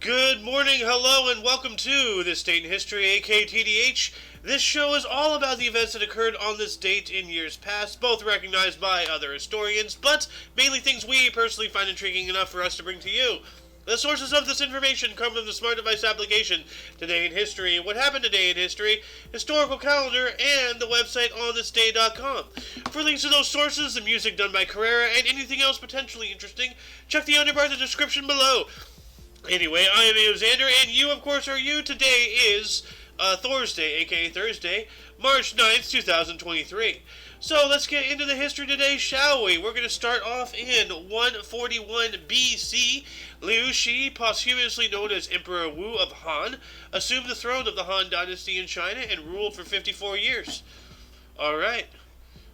Good morning, hello, and welcome to This Date in History, aka TDH. This show is all about the events that occurred on this date in years past, both recognized by other historians, but mainly things we personally find intriguing enough for us to bring to you. The sources of this information come from the Smart Device application, Today in History, What Happened Today in History, Historical Calendar, and the website onthisday.com. For links to those sources, the music done by Carrera, and anything else potentially interesting, check the underbar in the description below. Anyway, I am Alexander, and you, of course, are you. Today is Thursday, aka Thursday, March 9th, 2023. So let's get into the history today, shall we? We're going to start off in 141 BC. Liu Shi, posthumously known as Emperor Wu of Han, assumed the throne of the Han dynasty in China and ruled for 54 years. Alright,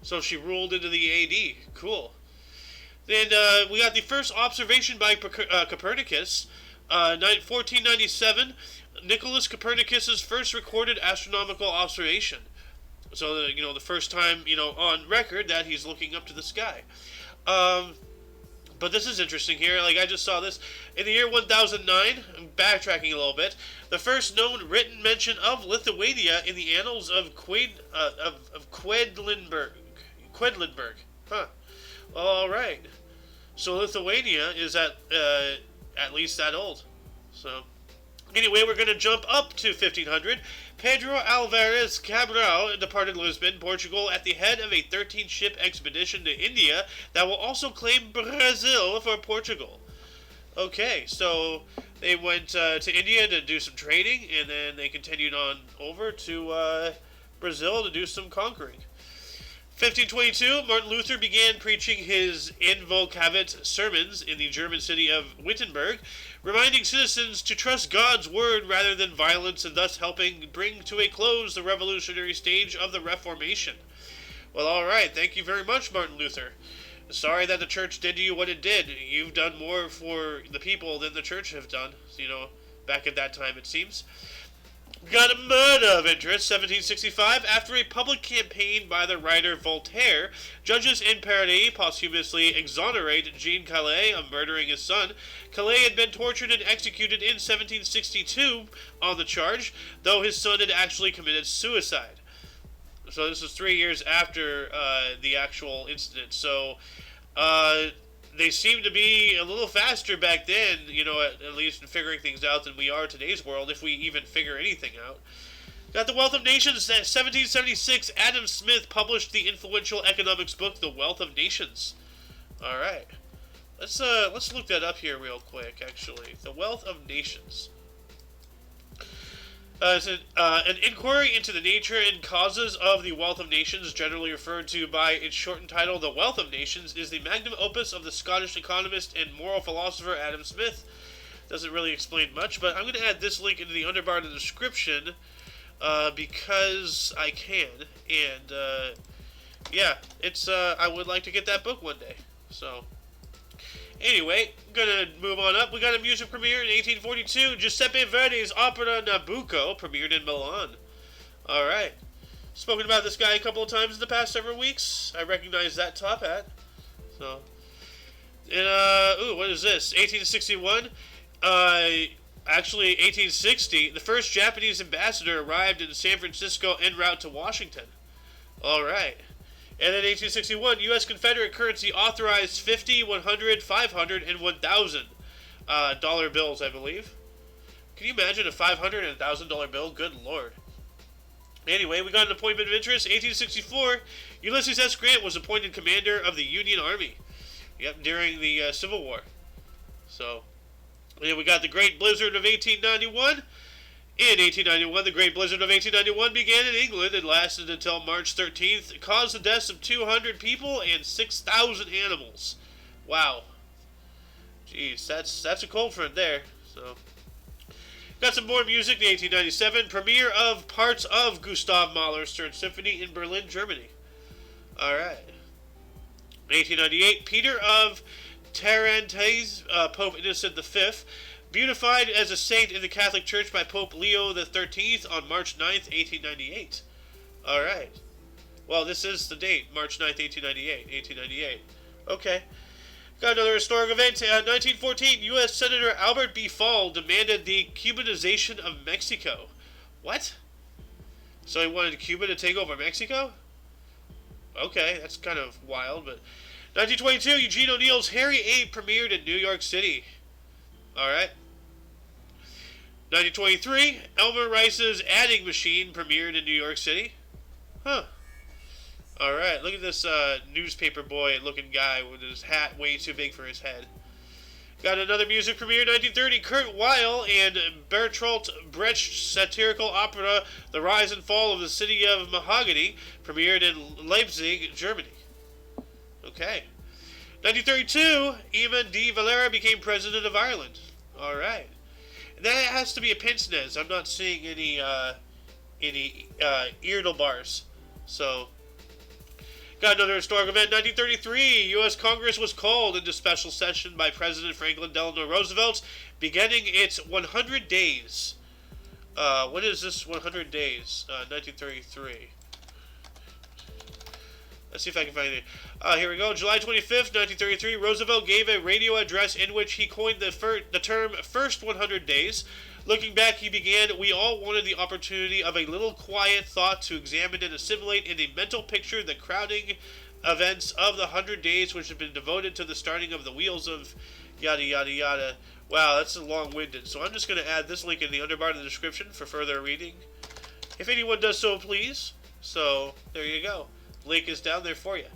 so she ruled into the AD. Cool. Then we got the first observation by Copernicus. 1497, Nicholas Copernicus's first recorded astronomical observation. So, the first time, on record that he's looking up to the sky. But this is interesting here. I just saw this. In the year 1009, I'm backtracking a little bit, the first known written mention of Lithuania in the annals of Quedlinburg. Huh. Well, alright. So Lithuania is at least that old. So, anyway, we're going to jump up to 1500. Pedro Alvarez Cabral departed Lisbon, Portugal, at the head of a 13-ship expedition to India that will also claim Brazil for Portugal. Okay, so they went to India to do some trading, and then they continued on over to Brazil to do some conquering. 1522, Martin Luther began preaching his Invocavit sermons in the German city of Wittenberg, reminding citizens to trust God's word rather than violence, and thus helping bring to a close the revolutionary stage of the Reformation. Well, alright, thank you very much, Martin Luther. Sorry that the church did to you what it did. You've done more for the people than the church have done, back at that time, it seems. We got a murder of interest, 1765. After a public campaign by the writer Voltaire, judges in Paris posthumously exonerate Jean Calais of murdering his son. Calais had been tortured and executed in 1762 on the charge, though his son had actually committed suicide. So this was 3 years after the actual incident. So they seemed to be a little faster back then, at least in figuring things out than we are in today's world, if we even figure anything out. Got The Wealth of Nations. 1776, Adam Smith published the influential economics book, The Wealth of Nations. Alright. Let's look that up here real quick, actually. The Wealth of Nations. An inquiry into the nature and causes of the wealth of nations, generally referred to by its shortened title, The Wealth of Nations, is the magnum opus of the Scottish economist and moral philosopher Adam Smith. Doesn't really explain much, but I'm going to add this link into the underbar in the description because I can. And, it's I would like to get that book one day. So, anyway, gonna move on up. We got a music premiere in 1842. Giuseppe Verdi's opera Nabucco premiered in Milan. Alright. Spoken about this guy a couple of times in the past several weeks. I recognize that top hat. So, and, what is this? 1861? Actually, 1860, the first Japanese ambassador arrived in San Francisco en route to Washington. Alright. And then 1861, U.S. Confederate currency authorized 50, 100, 500, and 1,000 dollar bills, I believe. Can you imagine a $500 and $1,000 bill? Good Lord. Anyway, we got an appointment of interest. 1864, Ulysses S. Grant was appointed commander of the Union Army. Yep, during the Civil War. So, and then we got the Great Blizzard of 1891. In 1891, the Great Blizzard of 1891 began in England and lasted until March 13th. It caused the deaths of 200 people and 6,000 animals. Wow. Jeez, that's a cold front there. So, got some more music. In 1897, premiere of parts of Gustav Mahler's Third Symphony in Berlin, Germany. Alright. 1898, Peter of Tarentaise, Pope Innocent V, beatified as a saint in the Catholic Church by Pope Leo XIII on March 9th, 1898. Alright. Well, this is the date, March 9th, 1898. Okay. Got another historic event. 1914, U.S. Senator Albert B. Fall demanded the Cubanization of Mexico. What? So he wanted Cuba to take over Mexico? Okay, that's kind of wild, but... 1922, Eugene O'Neill's Harry 8 premiered in New York City. Alright. 1923, Elmer Rice's Adding Machine premiered in New York City. Huh. Alright, look at this newspaper boy looking guy with his hat way too big for his head. Got another music premiere, 1930. Kurt Weill and Bertolt Brecht's satirical opera The Rise and Fall of the City of Mahogany premiered in Leipzig, Germany. Okay. 1932, Eamon de Valera became president of Ireland. Alright. That has to be a pince nez. I'm not seeing any eardle bars. So... Got another historic event. 1933, U.S. Congress was called into special session by President Franklin Delano Roosevelt, beginning its 100 days. What is this 100 days? 1933. Let's see if I can find it. Here we go. July 25th, 1933, Roosevelt gave a radio address in which he coined the term First 100 Days. Looking back, he began, "We all wanted the opportunity of a little quiet thought to examine and assimilate in a mental picture the crowding events of the 100 days which have been devoted to the starting of the wheels of yada yada yada." Wow, that's long-winded. So I'm just going to add this link in the underbar of the description for further reading, if anyone does so please. So, there you go. Link is down there for you.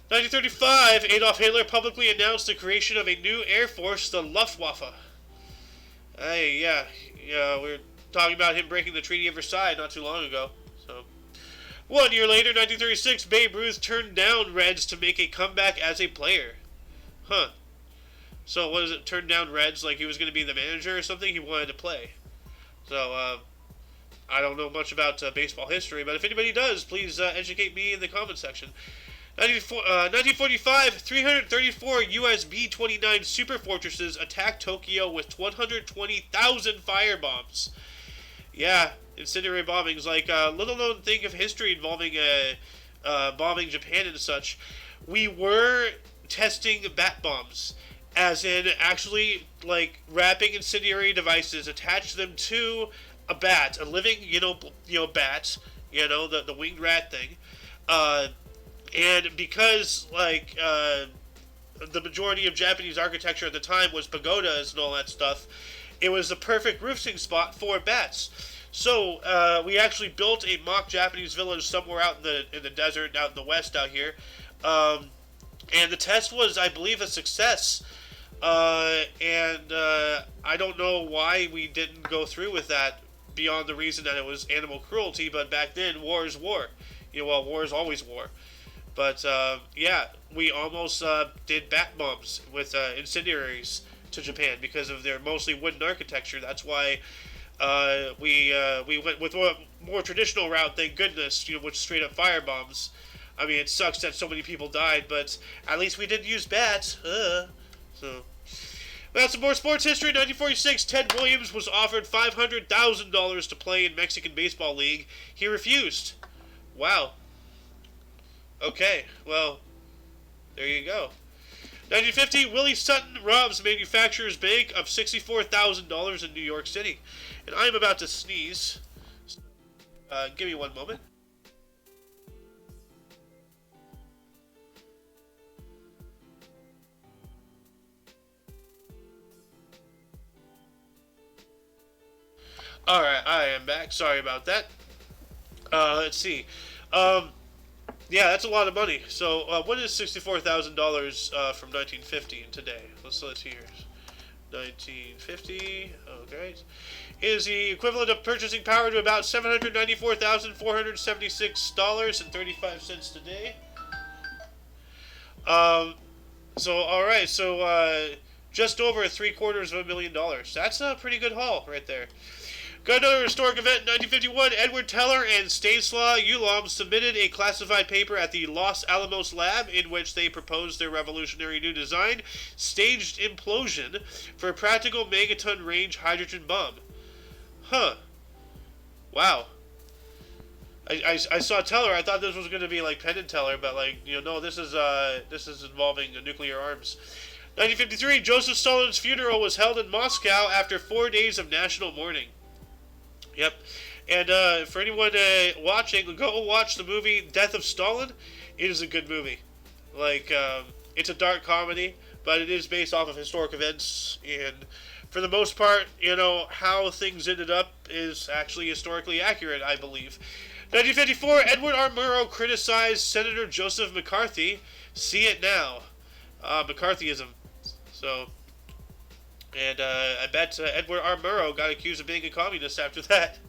1935, Adolf Hitler publicly announced the creation of a new air force, the Luftwaffe. Hey, yeah, we were talking about him breaking the Treaty of Versailles not too long ago. So, 1 year later, 1936, Babe Ruth turned down Reds to make a comeback as a player. Huh. So, what is it? Turned down Reds like he was going to be the manager or something? He wanted to play. So, I don't know much about baseball history, but if anybody does, please educate me in the comment section. 1945, 334 U.S. B-29 super fortresses attacked Tokyo with 120,000 firebombs. Yeah, incendiary bombings, like a little-known thing of history involving bombing Japan and such. We were testing bat bombs, as in actually, like, wrapping incendiary devices, attach them to a bat, a living, bat, the winged rat thing, and because, like, the majority of Japanese architecture at the time was pagodas and all that stuff, it was the perfect roosting spot for bats. So, we actually built a mock Japanese village somewhere out in the desert, out in the west out here. And the test was, I believe, a success. And I don't know why we didn't go through with that beyond the reason that it was animal cruelty, but back then, war is war. War is always war. But, yeah, we almost did bat bombs with incendiaries to Japan because of their mostly wooden architecture. That's why we went with a more traditional route, thank goodness, with straight up fire bombs. I mean, it sucks that so many people died, but at least we didn't use bats. So, that's some more sports history. 1946, Ted Williams was offered $500,000 to play in Mexican Baseball League. He refused. Wow. Okay, well, there you go. 1950, Willie Sutton robs Manufacturers Bank of $64,000 in New York City. And I'm about to sneeze. Give me one moment. Alright, I am back. Sorry about that. Let's see. Yeah, that's a lot of money. So, what is $64,000 from 1950 and today? Let's see here. 1950, okay, is the equivalent of purchasing power to about $794,476.35 today. So, alright, so, just over $750,000. That's a pretty good haul right there. Got another historic event in 1951. Edward Teller and Stanislaw Ulam submitted a classified paper at the Los Alamos lab in which they proposed their revolutionary new design, staged implosion, for a practical megaton range hydrogen bomb. Huh. Wow. I saw Teller. I thought this was going to be like Penn and Teller, but like no, this is involving nuclear arms. 1953, Joseph Stalin's funeral was held in Moscow after 4 days of national mourning. Yep. And for anyone watching, go watch the movie Death of Stalin. It is a good movie. Like, it's a dark comedy, but it is based off of historic events, and for the most part, how things ended up is actually historically accurate, I believe. 1954, Edward R. Murrow criticized Senator Joseph McCarthy. See it now. McCarthyism. So, and I bet Edward R. Murrow got accused of being a communist after that.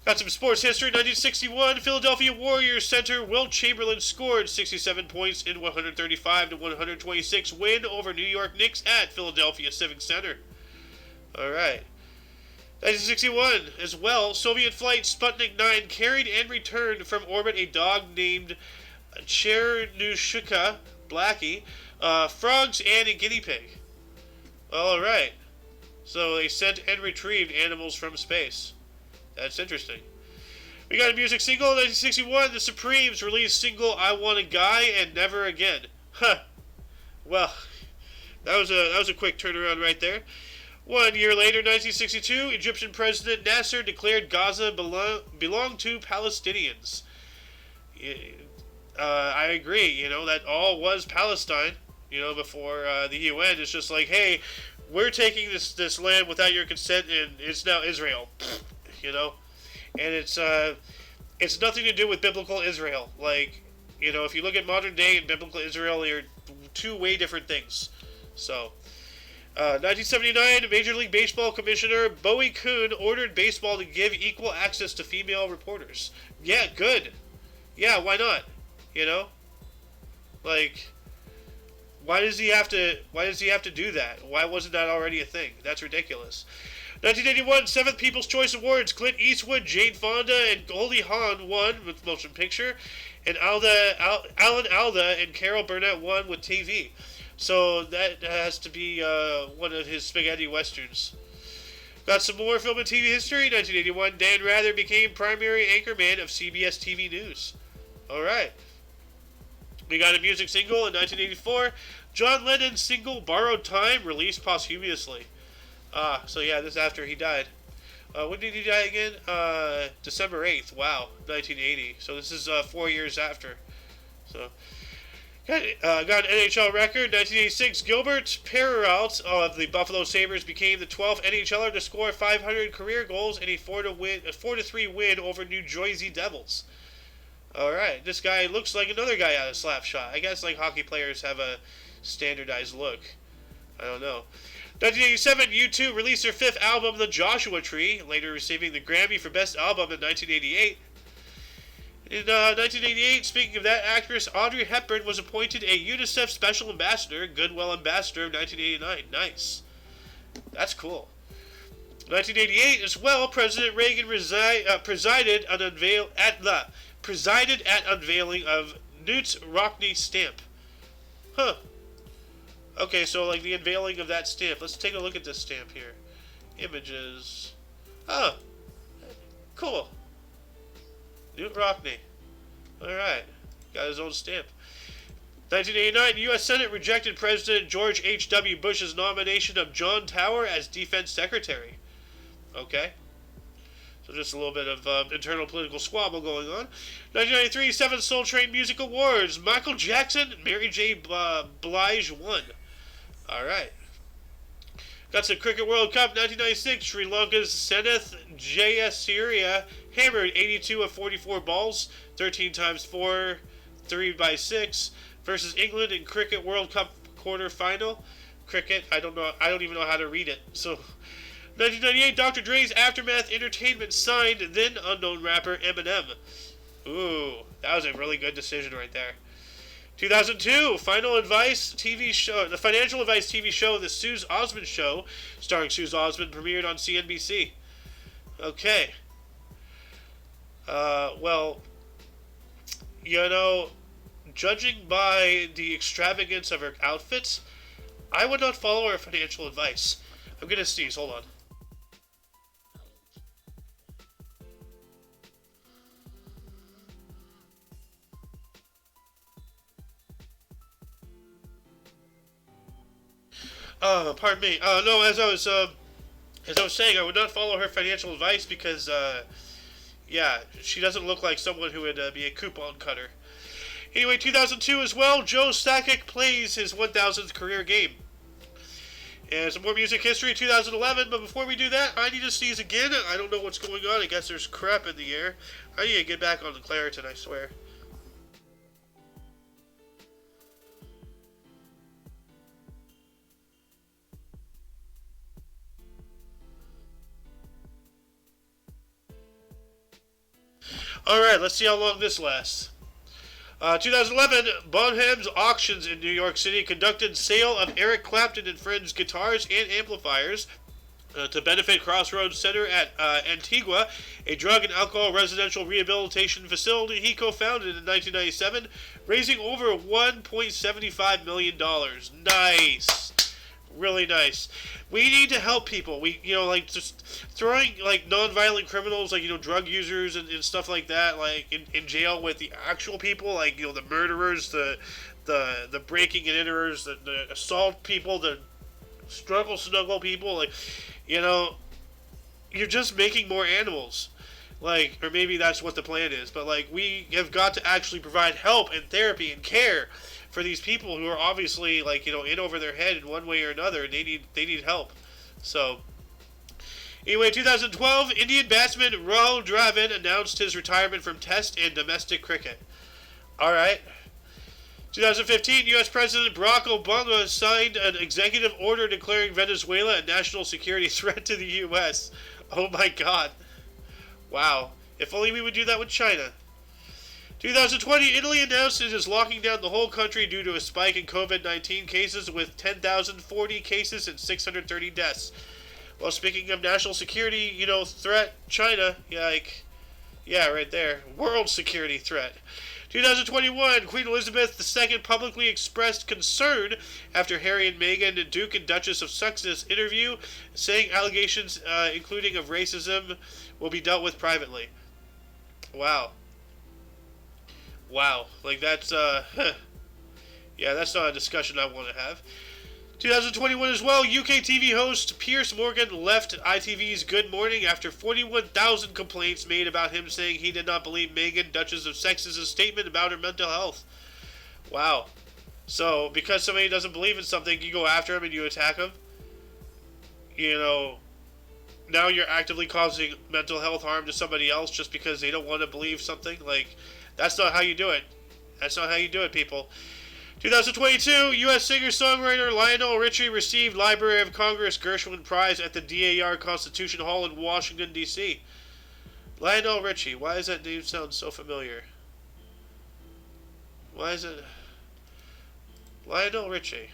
Got some sports history. 1961, Philadelphia Warriors center Wilt Chamberlain scored 67 points in 135-126 win over New York Knicks at Philadelphia Civic Center. All right. 1961, as well, Soviet flight Sputnik 9 carried and returned from orbit a dog named Chernushka, Blackie, frogs, and a guinea pig. All right. So they sent and retrieved animals from space. That's interesting. We got a music single in 1961. The Supremes released single "I Want a Guy" and "Never Again." Huh. Well, that was a quick turnaround right there. 1 year later, 1962, Egyptian President Nasser declared Gaza belonged to Palestinians. I agree. That all was Palestine. Before the UN, it's just like, hey, we're taking this land without your consent, and it's now Israel. And it's nothing to do with biblical Israel. Like, if you look at modern day and biblical Israel, they're two way different things. So, 1979, Major League Baseball Commissioner Bowie Kuhn ordered baseball to give equal access to female reporters. Yeah, good. Yeah, why not? Like, why does he have to do that? Why wasn't that already a thing? That's ridiculous. 1981, 7th People's Choice Awards. Clint Eastwood, Jane Fonda, and Goldie Hawn won with motion picture, and Alan Alda and Carol Burnett won with TV. So that has to be one of his spaghetti westerns. Got some more film and TV history. 1981, Dan Rather became primary anchorman of CBS TV News. All right. We got a music single in 1984. John Lennon's single "Borrowed Time" released posthumously. So yeah, this is after he died. When did he die again? December 8th. Wow, 1980. So this is 4 years after. So got an NHL record. 1986. Gilbert Perreault of the Buffalo Sabres became the 12th NHLer to score 500 career goals in a 4-3 win over New Jersey Devils. All right, this guy looks like another guy out of Slapshot. I guess like hockey players have a standardized look. I don't know. 1987, U2 released their 5th album, The Joshua Tree, later receiving the Grammy for Best Album in 1988. In 1988, speaking of that, actress Audrey Hepburn was appointed a UNICEF Special Ambassador, Goodwill Ambassador of 1989. Nice. That's cool. 1988 as well, President Reagan presided at unveiling of Knut Rockne stamp. Huh. Okay, so like the unveiling of that stamp. Let's take a look at this stamp here. Images. Oh, cool. Knut Rockne. Alright. Got his own stamp. 1989, U.S. Senate rejected President George H.W. Bush's nomination of John Tower as Defense Secretary. Okay. So just a little bit of internal political squabble going on. 1993, 7th Soul Train Music Awards. Michael Jackson and Mary J. Blige won. Alright. Got some Cricket World Cup 1996. Sri Lanka's Seneth Jayasuriya hammered 82 of 44 balls, 13 times 4, 3/6, versus England in Cricket World Cup quarterfinal. Cricket, I don't even know how to read it. So, 1998, Dr. Dre's Aftermath Entertainment signed then unknown rapper Eminem. Ooh, that was a really good decision right there. 2002, Final Advice TV show, the financial advice TV show, The Suze Osmond Show, starring Suze Osmond, premiered on CNBC. Okay. Well, judging by the extravagance of her outfits, I would not follow her financial advice. I'm gonna sneeze, hold on. Pardon me. No, as I was saying, I would not follow her financial advice because, yeah, she doesn't look like someone who would be a coupon cutter. Anyway, 2002 as well, Joe Sakic plays his 1000th career game. And some more music history, 2011. But before we do that, I need to sneeze again. I don't know what's going on. I guess there's crap in the air. I need to get back on the Claritin, I swear. Alright, let's see how long this lasts. 2011, Bonham's Auctions in New York City conducted sale of Eric Clapton and Friends guitars and amplifiers to benefit Crossroads Center at Antigua, a drug and alcohol residential rehabilitation facility he co-founded in 1997, raising over $1.75 million. Nice. Really nice. We need to help people. We, like, just throwing, like, non-violent criminals, like, drug users and stuff like that, like, in jail with the actual people, like, the murderers, the breaking and enterers, the assault people, the snuggle people, like, you're just making more animals. Like, or maybe that's what the plan is, but, like, we have got to actually provide help and therapy and care for these people who are obviously, like, in over their head in one way or another, and they need help. So, anyway, 2012, Indian batsman Rahul Dravid announced his retirement from Test and domestic cricket. All right. 2015, U.S. President Barack Obama signed an executive order declaring Venezuela a national security threat to the U.S. Oh my God. Wow. If only we would do that with China. 2020, Italy announced it is locking down the whole country due to a spike in COVID-19 cases with 10,040 cases and 630 deaths. Well, speaking of national security, threat, China, yeah, right there. World security threat. 2021, Queen Elizabeth II publicly expressed concern after Harry and Meghan, Duke and Duchess of Sussex's interview, saying allegations, including of racism, will be dealt with privately. Wow. Wow. Like, that's, yeah, that's not a discussion I want to have. 2021 as well, UK TV host Piers Morgan left ITV's Good Morning after 41,000 complaints made about him saying he did not believe Meghan, Duchess of Sussex's statement about her mental health. Wow. So, because somebody doesn't believe in something, you go after him and you attack him? Now you're actively causing mental health harm to somebody else just because they don't want to believe something? Like, that's not how you do it. That's not how you do it, people. 2022, U.S. singer-songwriter Lionel Richie received Library of Congress Gershwin Prize at the DAR Constitution Hall in Washington, D.C. Lionel Richie, why does that name sound so familiar? Why is it... Lionel Richie.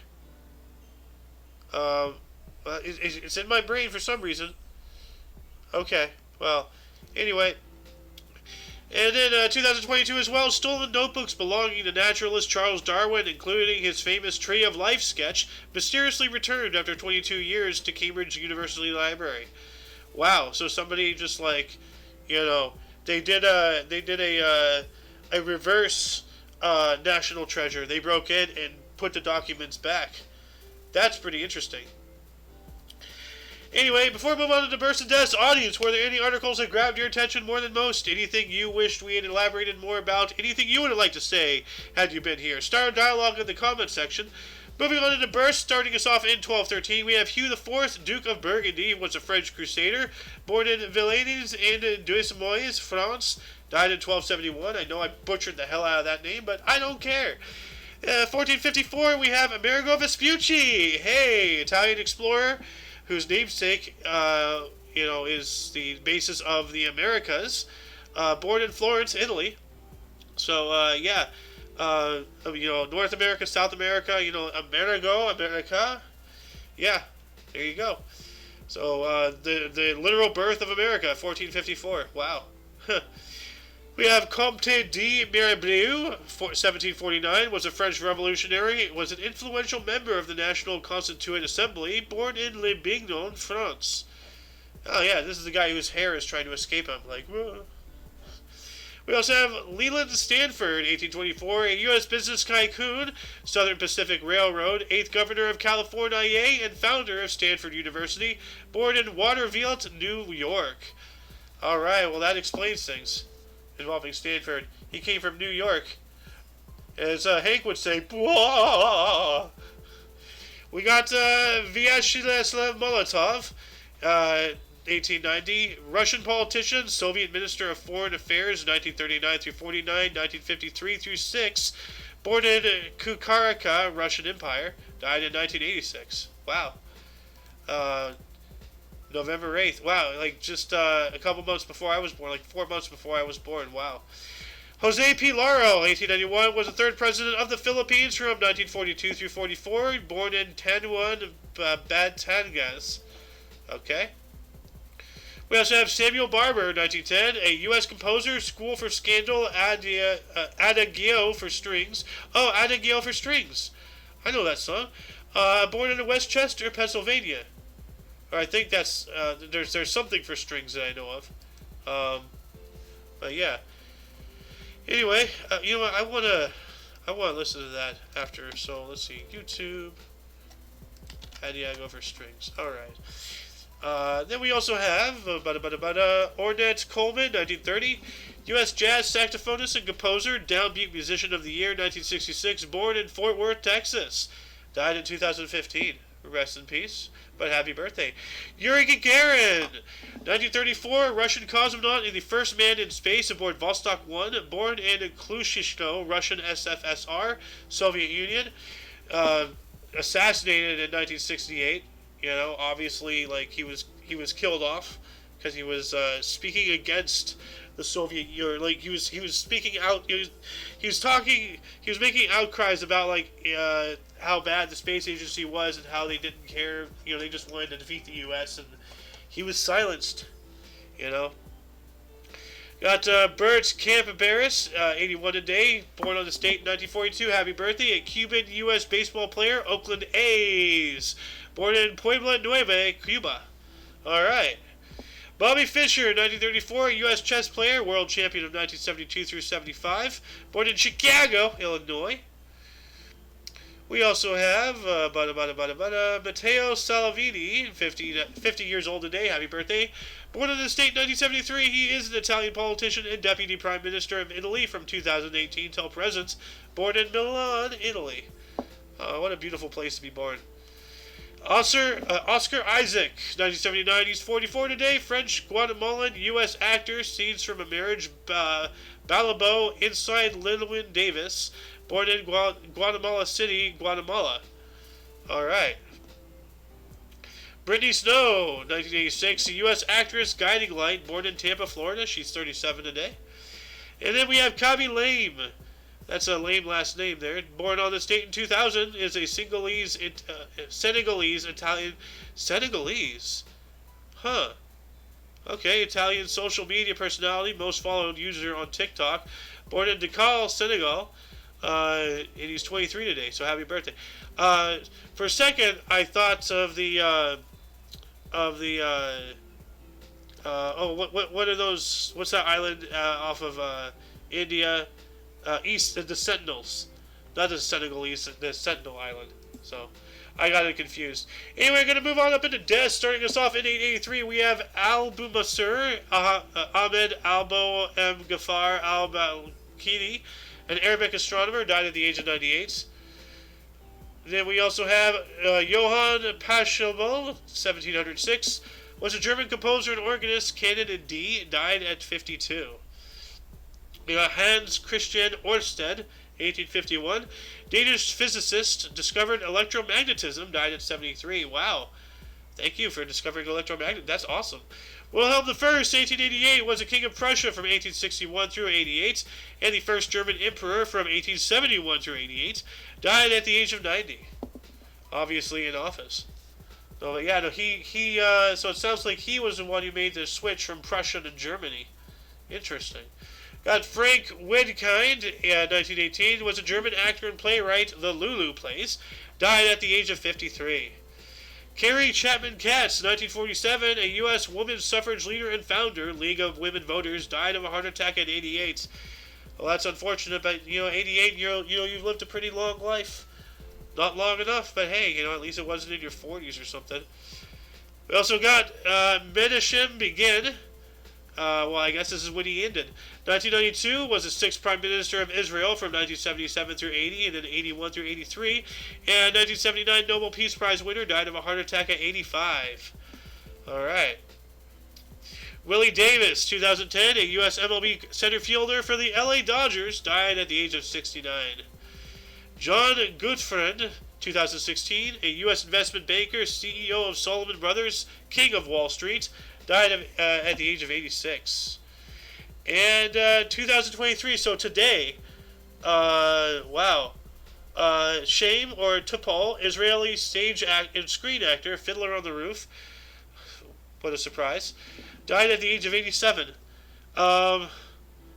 It's in my brain for some reason. Okay, well, anyway... And then 2022 as well, stolen notebooks belonging to naturalist Charles Darwin, including his famous Tree of Life sketch, mysteriously returned after 22 years to Cambridge University Library. Wow, so somebody just like, they did a reverse national treasure. They broke in and put the documents back. That's pretty interesting. Anyway, before we move on to the burst and deaths, audience, were there any articles that grabbed your attention more than most? Anything you wished we had elaborated more about? Anything you would have liked to say had you been here? Start a dialogue in the comment section. Moving on to the burst, starting us off in 1213, we have Hugh IV, Duke of Burgundy, was a French crusader, born in Villaines and Deux-Moines, France, died in 1271. I know I butchered the hell out of that name, but I don't care. 1454, we have Amerigo Vespucci, hey, Italian explorer, whose namesake, is the basis of the Americas, born in Florence, Italy. So, North America, South America, America. Yeah, there you go. So, the literal birth of America, 1454. Wow. We have Comte de Mirabeau, 1749, was a French revolutionary, was an influential member of the National Constituent Assembly, born in Le Bignon, France. Oh yeah, this is the guy whose hair is trying to escape him, like, whoa. We We also have Leland Stanford, 1824, a U.S. business tycoon, Southern Pacific Railroad, 8th Governor of California, and founder of Stanford University, born in Waterville, New York. Alright, well that explains things involving Stanford. He came from New York. As Hank would say, Bwah! We got Vyacheslav Molotov, 1890, Russian politician, Soviet Minister of Foreign Affairs, 1939 through 49, 1953 through 6, born in Kukaraka, Russian Empire, died in 1986. Wow. November 8th. Wow, like just a couple months before I was born, like 4 months before I was born. Wow. Jose P. Lara, 1891, was the third president of the Philippines from 1942 through 44, born in Tanuan, Batangas. Okay. We also have Samuel Barber, 1910, a U.S. composer, school for scandal, Adagio for strings. Oh, Adagio for strings. I know that song. Born in Westchester, Pennsylvania. Or I think that's, there's something for strings that I know of. But yeah. Anyway, you know what? I wanna listen to that after. So let's see, YouTube. Adiago for strings. All right. Then we also have Ornette Coleman, 1930, U.S. jazz saxophonist and composer, downbeat musician of the year, 1966, born in Fort Worth, Texas, died in 2015. Rest in peace, but happy birthday. Yuri Gagarin, 1934, Russian cosmonaut and the first man in space aboard Vostok 1, born in Klushishno, Russian SFSR, Soviet Union, assassinated in 1968. You know, obviously, like, he was killed off because he was speaking against the Soviet Union. Like, he was speaking out. He was making outcries about, like, how bad the space agency was and how they didn't care. You know, they just wanted to defeat the U.S. and he was silenced. You know. Got Bert Camp-Barris, 81 today, born on this date in 1942. Happy birthday! A Cuban U.S. baseball player, Oakland A's, born in Puebla Nueva, Cuba. All right. Bobby Fischer, 1934, U.S. chess player, world champion of 1972 through 75, born in Chicago, Illinois. We also have Matteo Salvini, 50 years old today. Happy birthday. Born in the state in 1973, he is an Italian politician and Deputy Prime Minister of Italy from 2018 till present. Born in Milan, Italy. What a beautiful place to be born. Oscar Isaac, 1979, he's 44 today. French, Guatemalan, U.S. actor. Scenes from a Marriage, Balabo, Inside Llewyn Davis. Born in Guatemala City, Guatemala. Alright. Brittany Snow, 1986, a U.S. actress, guiding light, born in Tampa, Florida. She's 37 today. And then we have Kabi Lame. That's a lame last name there. Born on this date in 2000, is a Senegalese Italian. Senegalese? Huh. Okay, Italian social media personality, most followed user on TikTok. Born in Dakar, Senegal. And he's 23 today, so happy birthday. For a second, I thought of what are those? What's that island off of India? East the Sentinels, not the Senegalese, the Sentinel Island. So I got it confused. Anyway, we're gonna move on up into death. Starting us off in 883, we have Al Bumasur Ahmed Albo M Ghaffar Al Balkini, an Arabic astronomer, died at the age of 98. Then we also have Johann Pachelbel, 1706, was a German composer and organist, canon in D, died at 52. We got Hans Christian Ørsted, 1851, Danish physicist, discovered electromagnetism, died at 73. Wow. Thank you for discovering electromagnetism. That's awesome. Wilhelm I, 1888, was a king of Prussia from 1861 through 88, and the first German emperor from 1871 through 88, died at the age of 90. Obviously in office. So yeah, no, so it sounds like he was the one who made the switch from Prussia to Germany. Interesting. Got Frank Wedekind, 1918, was a German actor and playwright, the Lulu plays, died at the age of 53. Carrie Chapman Cass, 1947, a U.S. women's suffrage leader and founder, League of Women Voters, died of a heart attack at 88. Well, that's unfortunate, but, 88, you've lived a pretty long life. Not long enough, but hey, at least it wasn't in your 40s or something. We also got Menachem Begin. Well, I guess this is when he ended. 1992 was the 6th Prime Minister of Israel from 1977 through 80, and then 81 through 83. And 1979 Nobel Peace Prize winner died of a heart attack at 85. Alright. Willie Davis, 2010, a U.S. MLB center fielder for the LA Dodgers, died at the age of 69. John Gutfreund, 2016, a U.S. investment banker, CEO of Solomon Brothers, King of Wall Street, died at the age of 86. And 2023, so today, Shame or Topol, Israeli stage and screen actor, Fiddler on the Roof, what a surprise, died at the age of 87. Oh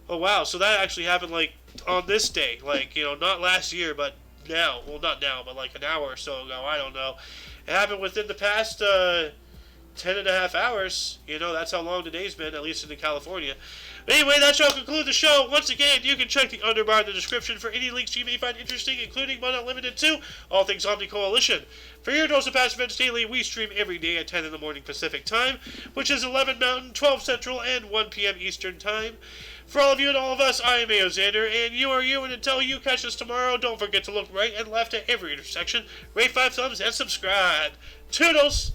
wow, so that actually happened on this day, not last year, but now. Well, not now, but an hour or so ago, I don't know. It happened within the past 10 and a half hours. That's how long today's been, at least in California. But anyway, that shall conclude the show. Once again, you can check the underbar in the description for any links you may find interesting, including but not limited to all things Omni Coalition. For your dose of past events daily, we stream every day at 10 in the morning Pacific Time, which is 11 Mountain, 12 Central, and 1 p.m. Eastern Time. For all of you and all of us, I am Ayo Xander, and you are you, and until you catch us tomorrow, don't forget to look right and left at every intersection, rate 5 thumbs, and subscribe. Toodles!